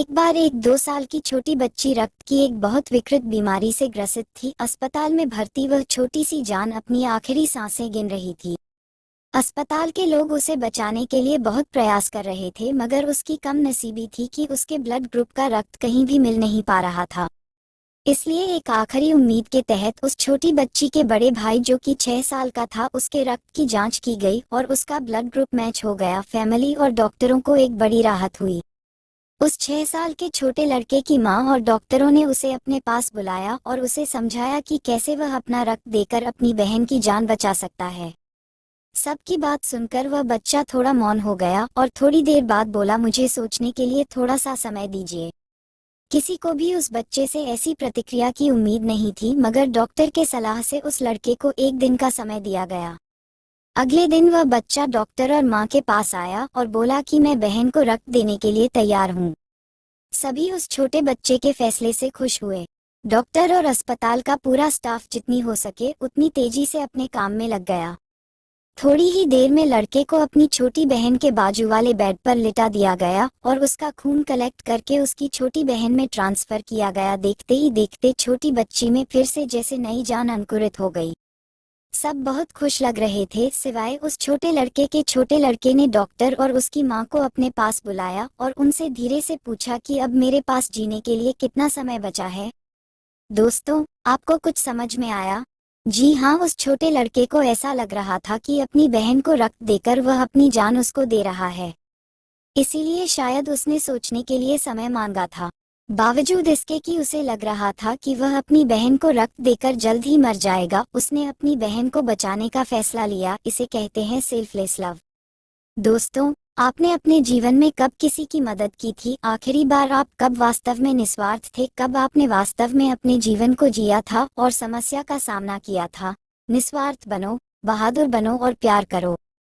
एक बार एक 2 साल की छोटी बच्ची रक्त की एक बहुत विकृत बीमारी से ग्रसित थी। अस्पताल में भर्ती वह छोटी सी जान अपनी आखिरी सांसें गिन रही थी। अस्पताल के लोग उसे बचाने के लिए बहुत प्रयास कर रहे थे, मगर उसकी कम नसीबी थी कि उसके ब्लड ग्रुप का रक्त कहीं भी मिल नहीं पा रहा था। इसलिए एक आखिरी उम्मीद के तहत उस छोटी बच्ची के बड़े भाई, जो कि 6 साल का था, उसके रक्त की जांच की गई और उसका ब्लड ग्रुप मैच हो गया। फैमिली और डॉक्टरों को एक बड़ी राहत हुई। उस 6 साल के छोटे लड़के की माँ और डॉक्टरों ने उसे अपने पास बुलाया और उसे समझाया कि कैसे वह अपना रक्त देकर अपनी बहन की जान बचा सकता है। सबकी बात सुनकर वह बच्चा थोड़ा मौन हो गया और थोड़ी देर बाद बोला, मुझे सोचने के लिए थोड़ा सा समय दीजिए। किसी को भी उस बच्चे से ऐसी प्रतिक्रिया की उम्मीद नहीं थी, मगर डॉक्टर के सलाह से उस लड़के को एक दिन का समय दिया गया। अगले दिन वह बच्चा डॉक्टर और माँ के पास आया और बोला कि मैं बहन को रक्त देने के लिए तैयार हूँ। सभी उस छोटे बच्चे के फैसले से खुश हुए। डॉक्टर और अस्पताल का पूरा स्टाफ जितनी हो सके उतनी तेजी से अपने काम में लग गया। थोड़ी ही देर में लड़के को अपनी छोटी बहन के बाजू वाले बेड पर लिटा दिया गया और उसका खून कलेक्ट करके उसकी छोटी बहन में ट्रांसफर किया गया। देखते ही देखते छोटी बच्ची में फिर से जैसे नई जान अंकुरित हो गई। सब बहुत खुश लग रहे थे, सिवाय उस छोटे लड़के के। छोटे लड़के ने डॉक्टर और उसकी माँ को अपने पास बुलाया और उनसे धीरे से पूछा कि अब मेरे पास जीने के लिए कितना समय बचा है। दोस्तों, आपको कुछ समझ में आया? जी हाँ, उस छोटे लड़के को ऐसा लग रहा था कि अपनी बहन को रक्त देकर वह अपनी जान उसको दे रहा है। इसीलिए शायद उसने सोचने के लिए समय मांगा था। बावजूद इसके कि उसे लग रहा था कि वह अपनी बहन को रक्त देकर जल्द ही मर जाएगा, उसने अपनी बहन को बचाने का फैसला लिया। इसे कहते हैं सेल्फलेस लव। दोस्तों, आपने अपने जीवन में कब किसी की मदद की थी? आखिरी बार आप कब वास्तव में निस्वार्थ थे? कब आपने वास्तव में अपने जीवन को जिया था और समस्या का सामना किया था? निस्वार्थ बनो, बहादुर बनो और प्यार करो।